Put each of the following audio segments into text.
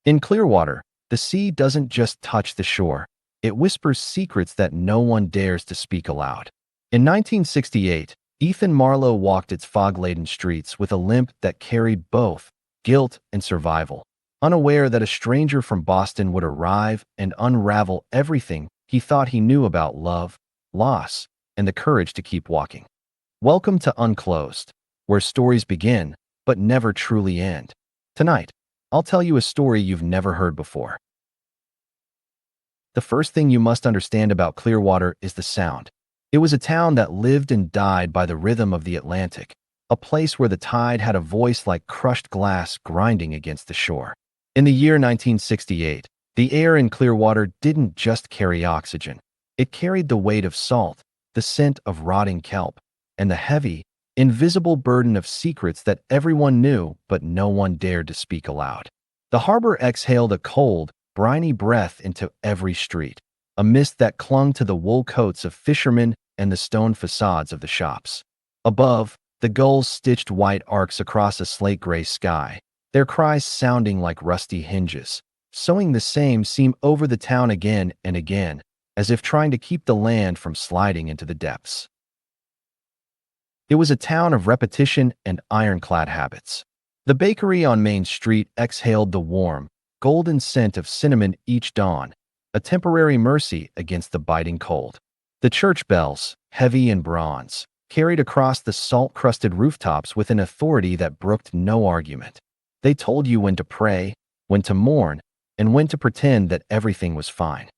In Clearwater, the sea doesn't just touch the shore, it whispers secrets that no one dares to speak aloud. In 1968, Ethan Marlowe walked its fog-laden streets with a limp that carried both guilt and survival, unaware that a stranger from Boston would arrive and unravel everything he thought he knew about love, loss, and the courage to keep walking. Welcome to Unclosed, where stories begin but never truly end. Tonight, I'll tell you a story you've never heard before. The first thing you must understand about Clearwater is the sound. It was a town that lived and died by the rhythm of the Atlantic, a place where the tide had a voice like crushed glass grinding against the shore. In the year 1968, the air in Clearwater didn't just carry oxygen. It carried the weight of salt, the scent of rotting kelp, and the heavy, invisible burden of secrets that everyone knew but no one dared to speak aloud. The harbor exhaled a cold, briny breath into every street, a mist that clung to the wool coats of fishermen and the stone facades of the shops. Above, the gulls stitched white arcs across a slate-gray sky, their cries sounding like rusty hinges, sowing the same seam over the town again and again, as if trying to keep the land from sliding into the depths. It was a town of repetition and ironclad habits. The bakery on Main Street exhaled the warm, golden scent of cinnamon each dawn, a temporary mercy against the biting cold. The church bells, heavy and bronze, carried across the salt-crusted rooftops with an authority that brooked no argument. They told you when to pray, when to mourn, and when to pretend that everything was fine.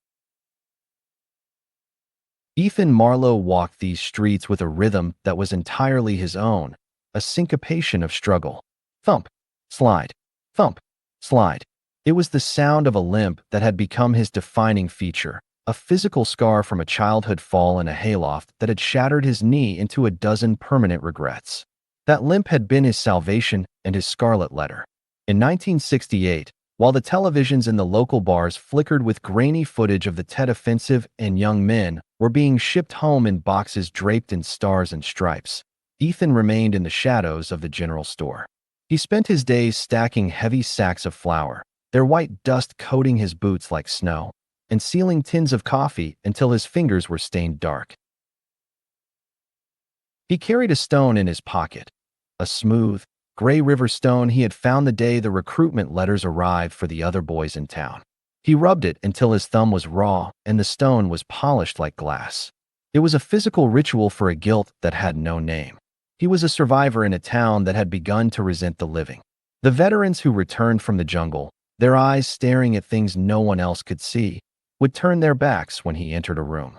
Ethan Marlowe walked these streets with a rhythm that was entirely his own, a syncopation of struggle. Thump, slide, thump, slide. It was the sound of a limp that had become his defining feature, a physical scar from a childhood fall in a hayloft that had shattered his knee into a dozen permanent regrets. That limp had been his salvation and his scarlet letter. In 1968, while the televisions in the local bars flickered with grainy footage of the Tet Offensive and young men were being shipped home in boxes draped in stars and stripes, Ethan remained in the shadows of the general store. He spent his days stacking heavy sacks of flour, their white dust coating his boots like snow, and sealing tins of coffee until his fingers were stained dark. He carried a stone in his pocket, a smooth, gray river stone he had found the day the recruitment letters arrived for the other boys in town. He rubbed it until his thumb was raw and the stone was polished like glass. It was a physical ritual for a guilt that had no name. He was a survivor in a town that had begun to resent the living. The veterans who returned from the jungle, their eyes staring at things no one else could see, would turn their backs when he entered a room.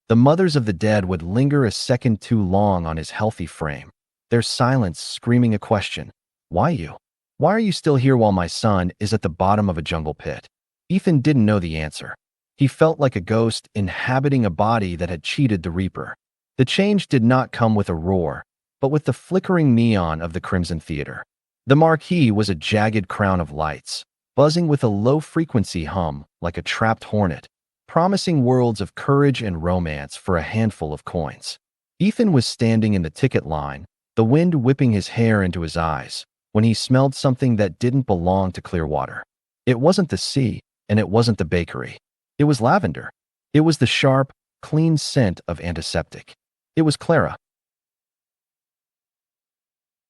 The mothers of the dead would linger a second too long on his healthy frame, their silence screaming a question. Why you? Why are you still here while my son is at the bottom of a jungle pit? Ethan didn't know the answer. He felt like a ghost inhabiting a body that had cheated the Reaper. The change did not come with a roar, but with the flickering neon of the Crimson Theater. The marquee was a jagged crown of lights, buzzing with a low-frequency hum like a trapped hornet, promising worlds of courage and romance for a handful of coins. Ethan was standing in the ticket line, the wind whipping his hair into his eyes, when he smelled something that didn't belong to Clearwater. It wasn't the sea, and it wasn't the bakery. It was lavender. It was the sharp, clean scent of antiseptic. It was Clara.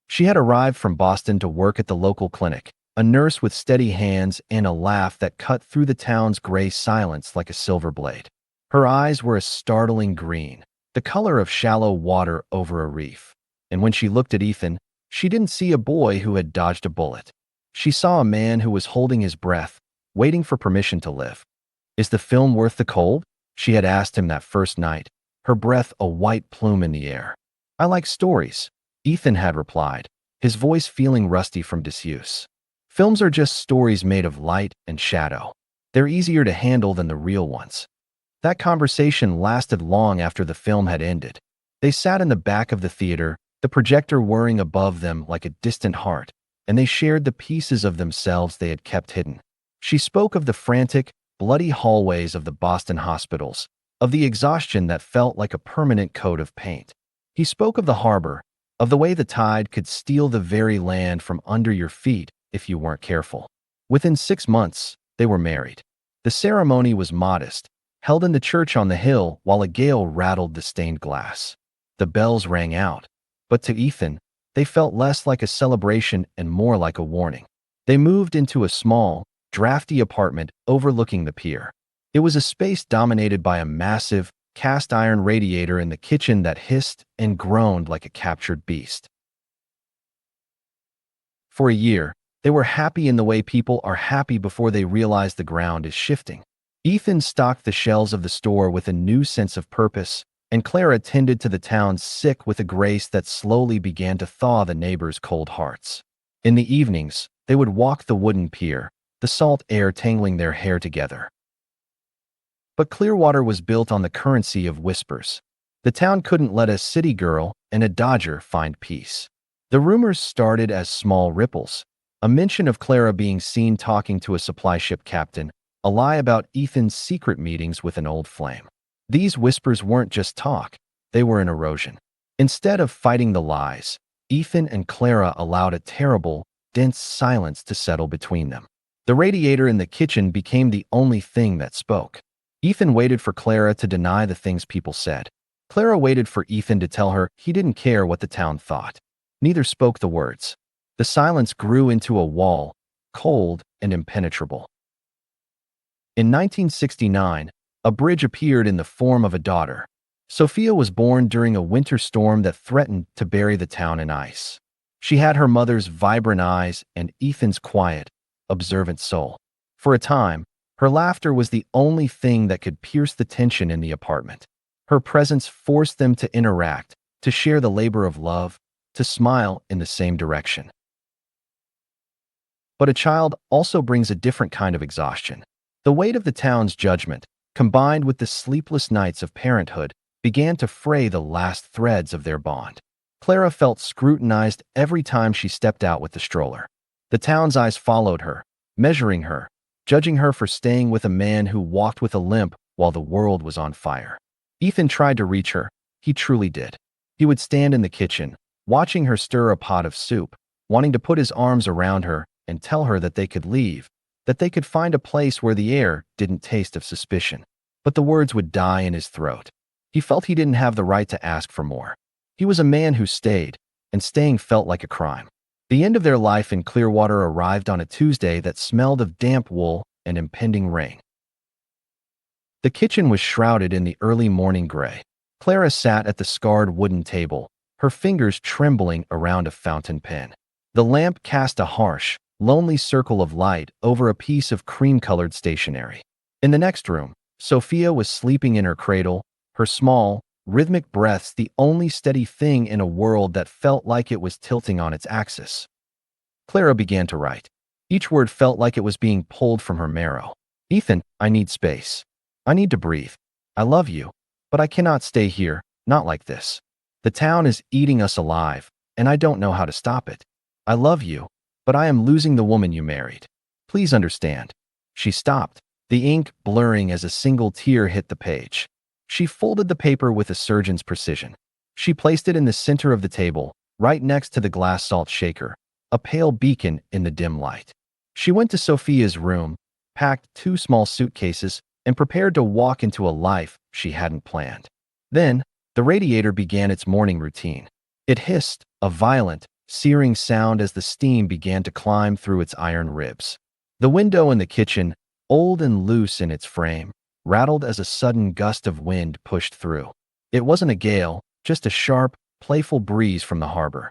She had arrived from Boston to work at the local clinic, a nurse with steady hands and a laugh that cut through the town's gray silence like a silver blade. Her eyes were a startling green, the color of shallow water over a reef. And when she looked at Ethan, she didn't see a boy who had dodged a bullet. She saw a man who was holding his breath, waiting for permission to live. "Is the film worth the cold?" she had asked him that first night, her breath a white plume in the air. "I like stories," Ethan had replied, his voice feeling rusty from disuse. "Films are just stories made of light and shadow. They're easier to handle than the real ones." That conversation lasted long after the film had ended. They sat in the back of the theater, the projector whirring above them like a distant heart, and they shared the pieces of themselves they had kept hidden. She spoke of the frantic, bloody hallways of the Boston hospitals, of the exhaustion that felt like a permanent coat of paint. He spoke of the harbor, of the way the tide could steal the very land from under your feet if you weren't careful. Within 6 months, they were married. The ceremony was modest, held in the church on the hill while a gale rattled the stained glass. The bells rang out, but to Ethan, they felt less like a celebration and more like a warning. They moved into a small, drafty apartment overlooking the pier. It was a space dominated by a massive, cast-iron radiator in the kitchen that hissed and groaned like a captured beast. For a year, they were happy in the way people are happy before they realize the ground is shifting. Ethan stocked the shelves of the store with a new sense of purpose, and Clara tended to the town's sick with a grace that slowly began to thaw the neighbors' cold hearts. In the evenings, they would walk the wooden pier, the salt air tangling their hair together. But Clearwater was built on the currency of whispers. The town couldn't let a city girl and a dodger find peace. The rumors started as small ripples, a mention of Clara being seen talking to a supply ship captain, a lie about Ethan's secret meetings with an old flame. These whispers weren't just talk, they were an erosion. Instead of fighting the lies, Ethan and Clara allowed a terrible, dense silence to settle between them. The radiator in the kitchen became the only thing that spoke. Ethan waited for Clara to deny the things people said. Clara waited for Ethan to tell her he didn't care what the town thought. Neither spoke the words. The silence grew into a wall, cold and impenetrable. In 1969, a bridge appeared in the form of a daughter. Sophia was born during a winter storm that threatened to bury the town in ice. She had her mother's vibrant eyes and Ethan's quiet, observant soul. For a time, her laughter was the only thing that could pierce the tension in the apartment. Her presence forced them to interact, to share the labor of love, to smile in the same direction. But a child also brings a different kind of exhaustion. The weight of the town's judgment, combined with the sleepless nights of parenthood, began to fray the last threads of their bond. Clara felt scrutinized every time she stepped out with the stroller. The town's eyes followed her, measuring her, judging her for staying with a man who walked with a limp while the world was on fire. Ethan tried to reach her. He truly did. He would stand in the kitchen, watching her stir a pot of soup, wanting to put his arms around her and tell her that they could leave, that they could find a place where the air didn't taste of suspicion. But the words would die in his throat. He felt he didn't have the right to ask for more. He was a man who stayed, and staying felt like a crime. The end of their life in Clearwater arrived on a Tuesday that smelled of damp wool and impending rain. The kitchen was shrouded in the early morning gray. Clara sat at the scarred wooden table, her fingers trembling around a fountain pen. The lamp cast a harsh, lonely circle of light over a piece of cream-colored stationery. In the next room, Sophia was sleeping in her cradle, her small, rhythmic breaths the only steady thing in a world that felt like it was tilting on its axis. Clara began to write. Each word felt like it was being pulled from her marrow. Ethan, I need space. I need to breathe. I love you, but I cannot stay here, not like this. The town is eating us alive, and I don't know how to stop it. I love you, but I am losing the woman you married. Please understand. She stopped, the ink blurring as a single tear hit the page. She folded the paper with a surgeon's precision. She placed it in the center of the table, right next to the glass salt shaker, a pale beacon in the dim light. She went to Sophia's room, packed 2 small suitcases, and prepared to walk into a life she hadn't planned. Then, the radiator began its morning routine. It hissed, a violent, searing sound as the steam began to climb through its iron ribs. The window in the kitchen, old and loose in its frame, rattled as a sudden gust of wind pushed through. It wasn't a gale, just a sharp, playful breeze from the harbor.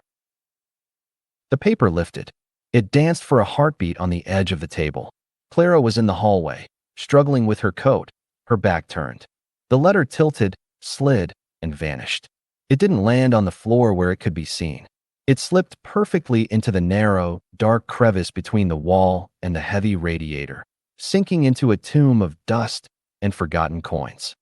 The paper lifted. It danced for a heartbeat on the edge of the table. Clara was in the hallway, struggling with her coat, her back turned. The letter tilted, slid, and vanished. It didn't land on the floor where it could be seen. It slipped perfectly into the narrow, dark crevice between the wall and the heavy radiator, sinking into a tomb of dust and forgotten coins.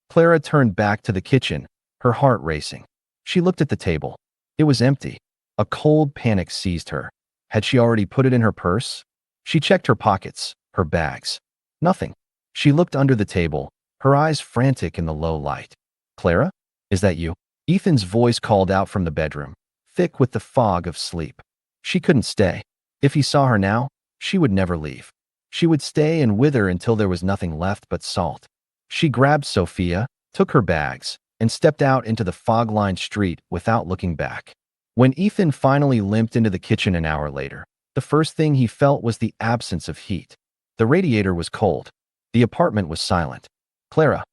Clara turned back to the kitchen, her heart racing. She looked at the table. It was empty. A cold panic seized her. Had she already put it in her purse? She checked her pockets, her bags. Nothing. She looked under the table, her eyes frantic in the low light. Clara? Is that you? Ethan's voice called out from the bedroom, thick with the fog of sleep. She couldn't stay. If he saw her now, she would never leave. She would stay and wither until there was nothing left but salt. She grabbed Sophia, took her bags, and stepped out into the fog-lined street without looking back. When Ethan finally limped into the kitchen an hour later, the first thing he felt was the absence of heat. The radiator was cold. The apartment was silent. Clara.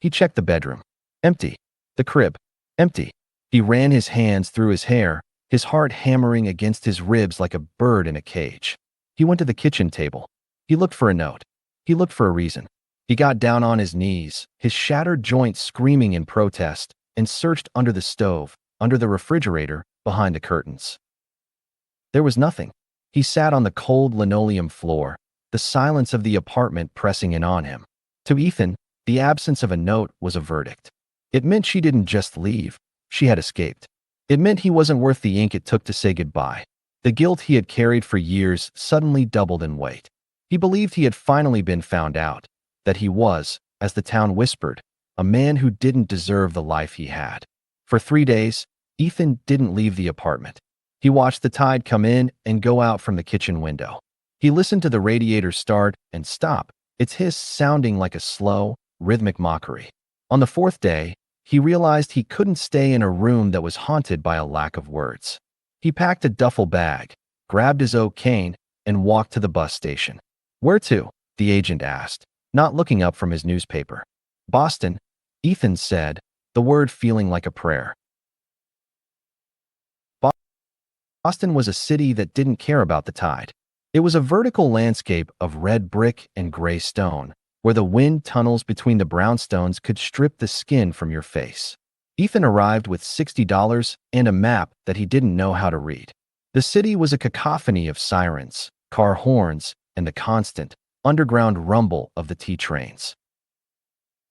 He checked the bedroom. Empty. The crib. Empty. He ran his hands through his hair, his heart hammering against his ribs like a bird in a cage. He went to the kitchen table. He looked for a note. He looked for a reason. He got down on his knees, his shattered joints screaming in protest, and searched under the stove, under the refrigerator, behind the curtains. There was nothing. He sat on the cold linoleum floor, the silence of the apartment pressing in on him. To Ethan, the absence of a note was a verdict. It meant she didn't just leave. She had escaped. It meant he wasn't worth the ink it took to say goodbye. The guilt he had carried for years suddenly doubled in weight. He believed he had finally been found out, that he was, as the town whispered, a man who didn't deserve the life he had. For 3 days, Ethan didn't leave the apartment. He watched the tide come in and go out from the kitchen window. He listened to the radiator start and stop, its hiss sounding like a slow, rhythmic mockery. On the 4th day, he realized he couldn't stay in a room that was haunted by a lack of words. He packed a duffel bag, grabbed his oak cane, and walked to the bus station. "Where to?" the agent asked, not looking up from his newspaper. "Boston," Ethan said, the word feeling like a prayer. Boston was a city that didn't care about the tide. It was a vertical landscape of red brick and gray stone, where the wind tunnels between the brownstones could strip the skin from your face. Ethan arrived with $60 and a map that he didn't know how to read. The city was a cacophony of sirens, car horns, and the constant, underground rumble of the T-trains.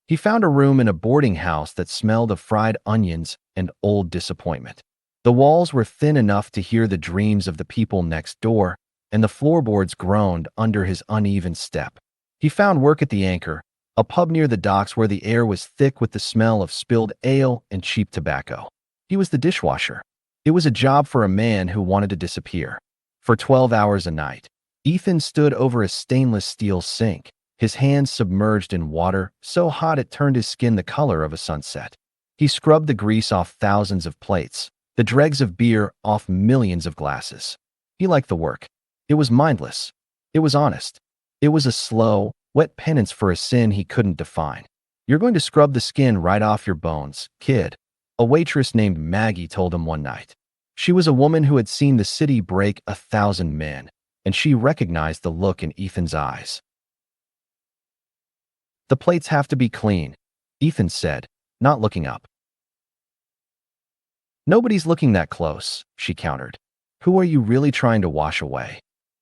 He found a room in a boarding house that smelled of fried onions and old disappointment. The walls were thin enough to hear the dreams of the people next door, and the floorboards groaned under his uneven step. He found work at the Anchor, a pub near the docks where the air was thick with the smell of spilled ale and cheap tobacco. He was the dishwasher. It was a job for a man who wanted to disappear. For 12 hours a night, Ethan stood over a stainless steel sink, his hands submerged in water so hot it turned his skin the color of a sunset. He scrubbed the grease off thousands of plates, the dregs of beer off millions of glasses. He liked the work. It was mindless. It was honest. It was a slow, wet penance for a sin he couldn't define. "You're going to scrub the skin right off your bones, kid," a waitress named Maggie told him one night. She was a woman who had seen the city break 1,000 men, and she recognized the look in Ethan's eyes. "The plates have to be clean," Ethan said, not looking up. "Nobody's looking that close," she countered. "Who are you really trying to wash away?"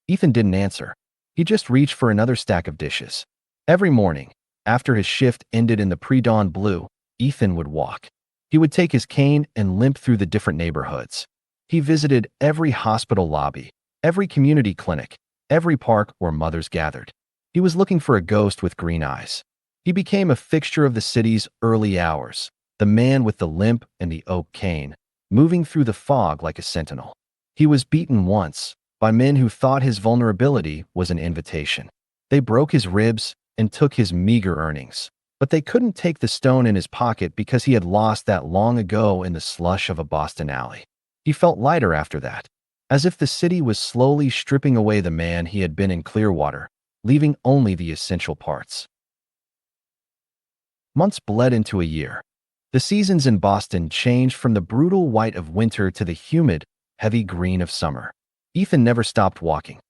Ethan didn't answer. He just reached for another stack of dishes. Every morning, after his shift ended in the pre-dawn blue, Ethan would walk. He would take his cane and limp through the different neighborhoods. He visited every hospital lobby, every community clinic, every park where mothers gathered. He was looking for a ghost with green eyes. He became a fixture of the city's early hours, the man with the limp and the oak cane, moving through the fog like a sentinel. He was beaten once, by men who thought his vulnerability was an invitation. They broke his ribs and took his meager earnings. But they couldn't take the stone in his pocket because he had lost that long ago in the slush of a Boston alley. He felt lighter after that, as if the city was slowly stripping away the man he had been in Clearwater, leaving only the essential parts. Months bled into a year. The seasons in Boston changed from the brutal white of winter to the humid, heavy green of summer. Ethan never stopped walking.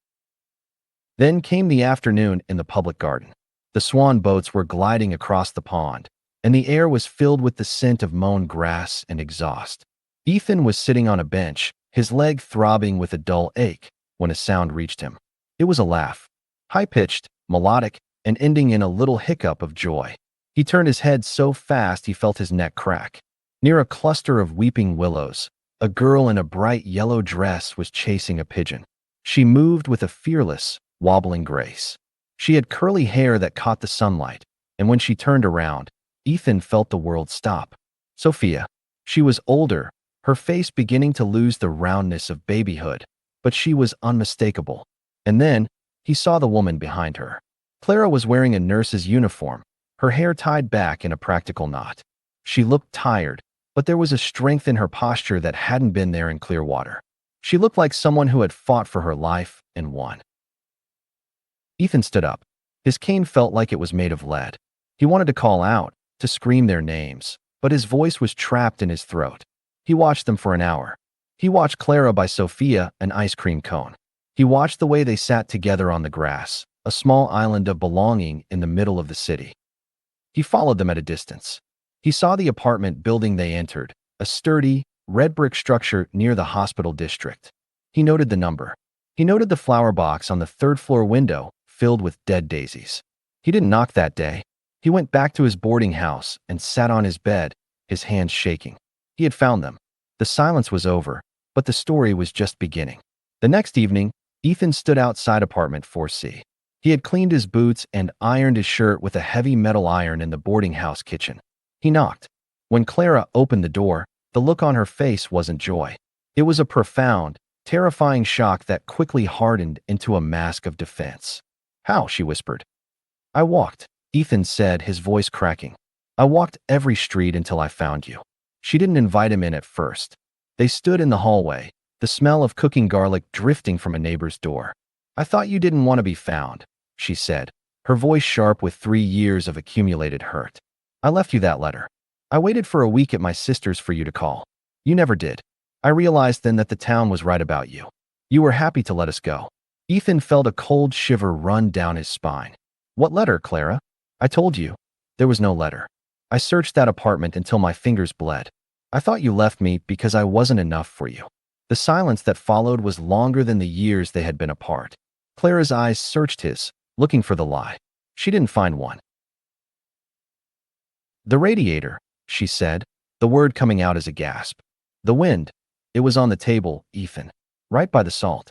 Then came the afternoon in the public garden. The swan boats were gliding across the pond, and the air was filled with the scent of mown grass and exhaust. Ethan was sitting on a bench, his leg throbbing with a dull ache, when a sound reached him. It was a laugh, high-pitched, melodic, and ending in a little hiccup of joy. He turned his head so fast he felt his neck crack. Near a cluster of weeping willows, a girl in a bright yellow dress was chasing a pigeon. She moved with a fearless, wobbling grace. She had curly hair that caught the sunlight, and when she turned around, Ethan felt the world stop. Sophia. She was older, her face beginning to lose the roundness of babyhood, but she was unmistakable. And then, he saw the woman behind her. Clara was wearing a nurse's uniform, her hair tied back in a practical knot. She looked tired, but there was a strength in her posture that hadn't been there in Clearwater. She looked like someone who had fought for her life and won. Ethan stood up. His cane felt like it was made of lead. He wanted to call out, to scream their names, but his voice was trapped in his throat. He watched them for an hour. He watched Clara buy Sophia an ice cream cone. He watched the way they sat together on the grass, a small island of belonging in the middle of the city. He followed them at a distance. He saw the apartment building they entered, a sturdy, red brick structure near the hospital district. He noted the number. He noted the flower box on the third-floor window, filled with dead daisies. He didn't knock that day. He went back to his boarding house and sat on his bed, his hands shaking. He had found them. The silence was over, but the story was just beginning. The next evening, Ethan stood outside apartment 4C. He had cleaned his boots and ironed his shirt with a heavy metal iron in the boarding house kitchen. He knocked. When Clara opened the door, the look on her face wasn't joy. It was a profound, terrifying shock that quickly hardened into a mask of defense. "How?" she whispered. "I walked," Ethan said, his voice cracking. "I walked every street until I found you." She didn't invite him in at first. They stood in the hallway, the smell of cooking garlic drifting from a neighbor's door. "I thought you didn't want to be found," she said, her voice sharp with 3 years of accumulated hurt. "I left you that letter. I waited for a week at my sister's for you to call. You never did. I realized then that the town was right about you. You were happy to let us go." Ethan felt a cold shiver run down his spine. "What letter, Clara?" "I told you. There was no letter. I searched that apartment until my fingers bled. I thought you left me because I wasn't enough for you." The silence that followed was longer than the years they had been apart. Clara's eyes searched his, looking for the lie. She didn't find one. "The radiator," she said, the word coming out as a gasp. "The wind. It was on the table, Ethan. Right by the salt."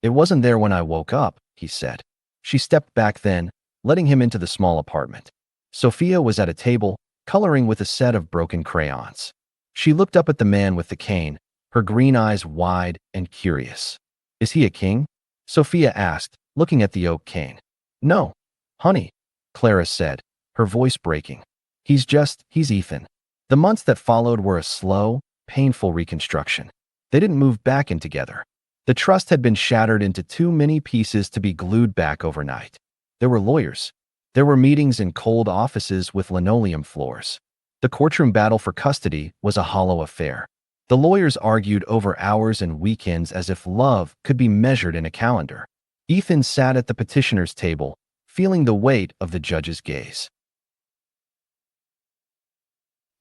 "It wasn't there when I woke up," he said. She stepped back then, letting him into the small apartment. Sophia was at a table, coloring with a set of broken crayons. She looked up at the man with the cane, her green eyes wide and curious. "Is he a king?" Sophia asked, looking at the oak cane. "No, honey," Clara said, her voice breaking. He's Ethan." The months that followed were a slow, painful reconstruction. They didn't move back in together. The trust had been shattered into too many pieces to be glued back overnight. There were lawyers. There were meetings in cold offices with linoleum floors. The courtroom battle for custody was a hollow affair. The lawyers argued over hours and weekends as if love could be measured in a calendar. Ethan sat at the petitioner's table, feeling the weight of the judge's gaze.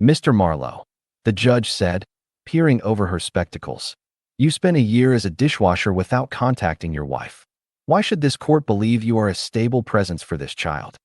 "Mr. Marlowe," the judge said, peering over her spectacles, "you spent a year as a dishwasher without contacting your wife. Why should this court believe you are a stable presence for this child?"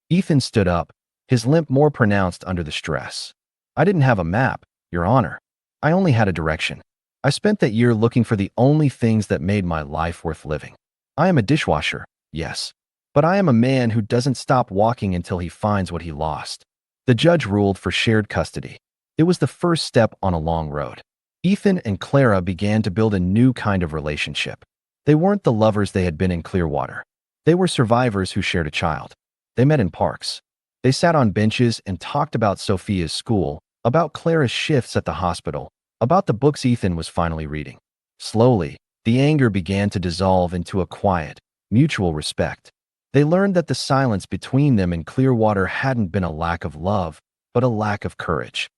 Ethan stood up, his limp more pronounced under the stress. "I didn't have a map, Your Honor. I only had a direction. I spent that year looking for the only things that made my life worth living. I am a dishwasher, yes, but I am a man who doesn't stop walking until he finds what he lost." The judge ruled for shared custody. It was the first step on a long road. Ethan and Clara began to build a new kind of relationship. They weren't the lovers they had been in Clearwater. They were survivors who shared a child. They met in parks. They sat on benches and talked about Sophia's school, about Clara's shifts at the hospital, about the books Ethan was finally reading. Slowly, the anger began to dissolve into a quiet, mutual respect. They learned that the silence between them and Clearwater hadn't been a lack of love, but a lack of courage.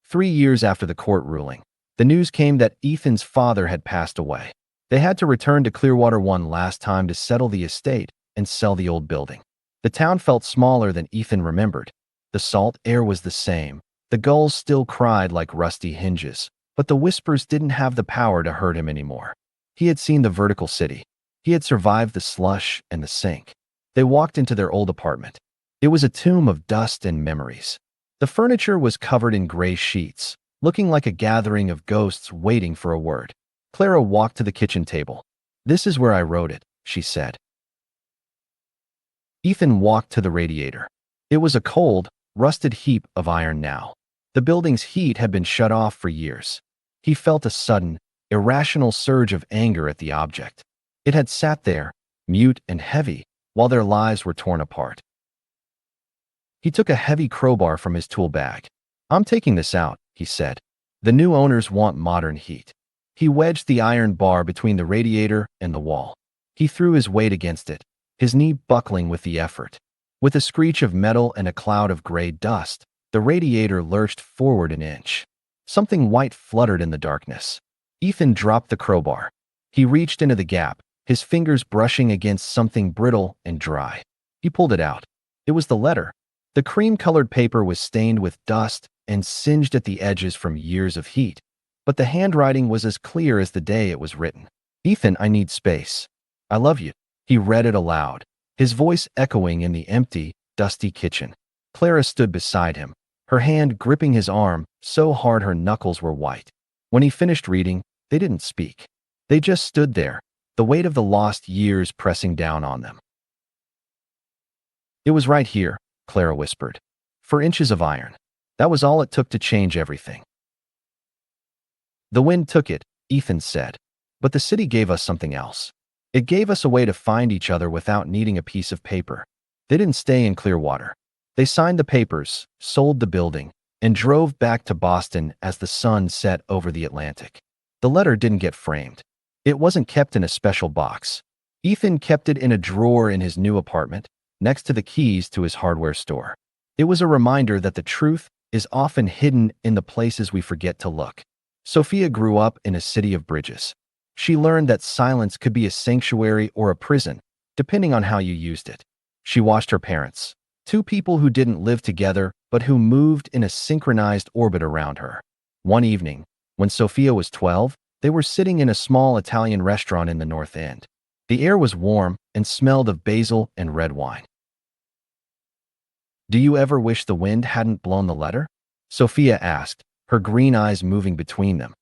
3 years after the court ruling, the news came that Ethan's father had passed away. They had to return to Clearwater one last time to settle the estate and sell the old building. The town felt smaller than Ethan remembered. The salt air was the same. The gulls still cried like rusty hinges, but the whispers didn't have the power to hurt him anymore. He had seen the vertical city. He had survived the slush and the sink. They walked into their old apartment. It was a tomb of dust and memories. The furniture was covered in gray sheets, looking like a gathering of ghosts waiting for a word. Clara walked to the kitchen table. "This is where I wrote it," she said. Ethan walked to the radiator. It was a cold, rusted heap of iron now. The building's heat had been shut off for years. He felt a sudden, irrational surge of anger at the object. It had sat there, mute and heavy, while their lives were torn apart. He took a heavy crowbar from his tool bag. "I'm taking this out," he said. "The new owners want modern heat." He wedged the iron bar between the radiator and the wall. He threw his weight against it, his knee buckling with the effort. With a screech of metal and a cloud of gray dust, the radiator lurched forward an inch. Something white fluttered in the darkness. Ethan dropped the crowbar. He reached into the gap, his fingers brushing against something brittle and dry. He pulled it out. It was the letter. The cream-colored paper was stained with dust and singed at the edges from years of heat, but the handwriting was as clear as the day it was written. "Ethan, I need space. I love you." He read it aloud, his voice echoing in the empty, dusty kitchen. Clara stood beside him, her hand gripping his arm so hard her knuckles were white. When he finished reading, they didn't speak. They just stood there, the weight of the lost years pressing down on them. "It was right here," Clara whispered. "4 inches of iron. That was all it took to change everything." "The wind took it," Ethan said. "But the city gave us something else. It gave us a way to find each other without needing a piece of paper." They didn't stay in Clearwater. They signed the papers, sold the building, and drove back to Boston as the sun set over the Atlantic. The letter didn't get framed. It wasn't kept in a special box. Ethan kept it in a drawer in his new apartment, next to the keys to his hardware store. It was a reminder that the truth is often hidden in the places we forget to look. Sophia grew up in a city of bridges. She learned that silence could be a sanctuary or a prison, depending on how you used it. She watched her parents, 2 people who didn't live together but who moved in a synchronized orbit around her. One evening, when Sophia was 12, they were sitting in a small Italian restaurant in the North End. The air was warm and smelled of basil and red wine. "Do you ever wish the wind hadn't blown the letter?" Sophia asked, her green eyes moving between them.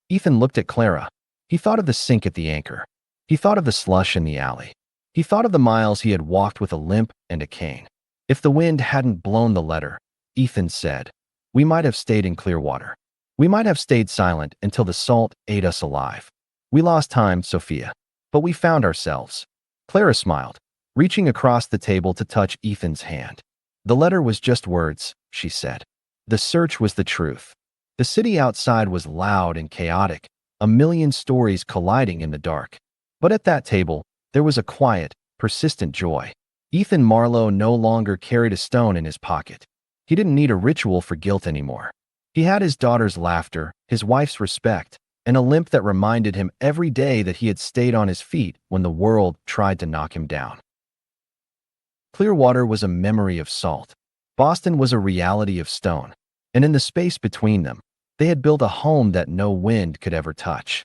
Ethan looked at Clara. He thought of the sink at the Anchor. He thought of the slush in the alley. He thought of the miles he had walked with a limp and a cane. "If the wind hadn't blown the letter," Ethan said, "we might have stayed in Clearwater. We might have stayed silent until the salt ate us alive. We lost time, Sophia, but we found ourselves." Clara smiled, reaching across the table to touch Ethan's hand. "The letter was just words," she said. "The search was the truth." The city outside was loud and chaotic, a million stories colliding in the dark. But at that table, there was a quiet, persistent joy. Ethan Marlowe no longer carried a stone in his pocket. He didn't need a ritual for guilt anymore. He had his daughter's laughter, his wife's respect, and a limp that reminded him every day that he had stayed on his feet when the world tried to knock him down. Clearwater was a memory of salt. Boston was a reality of stone. And in the space between them, they had built a home that no wind could ever touch.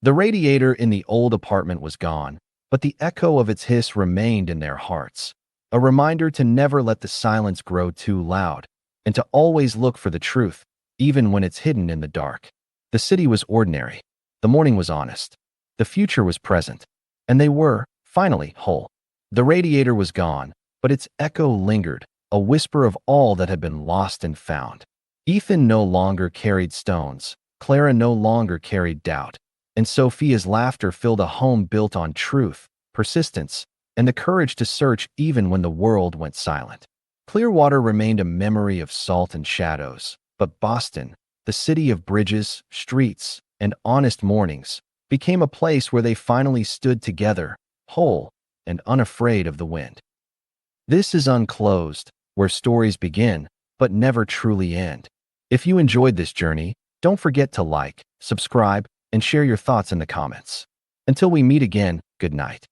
The radiator in the old apartment was gone, but the echo of its hiss remained in their hearts, a reminder to never let the silence grow too loud, and to always look for the truth, even when it's hidden in the dark. The city was ordinary. The morning was honest. The future was present. And they were, finally, whole. The radiator was gone, but its echo lingered, a whisper of all that had been lost and found. Ethan no longer carried stones. Clara no longer carried doubt. And Sophia's laughter filled a home built on truth, persistence, and the courage to search even when the world went silent. Clearwater remained a memory of salt and shadows, but Boston, the city of bridges, streets, and honest mornings, became a place where they finally stood together, whole and unafraid of the wind. This is Unclosed, where stories begin, but never truly end. If you enjoyed this journey, don't forget to like, subscribe, and share your thoughts in the comments. Until we meet again, good night.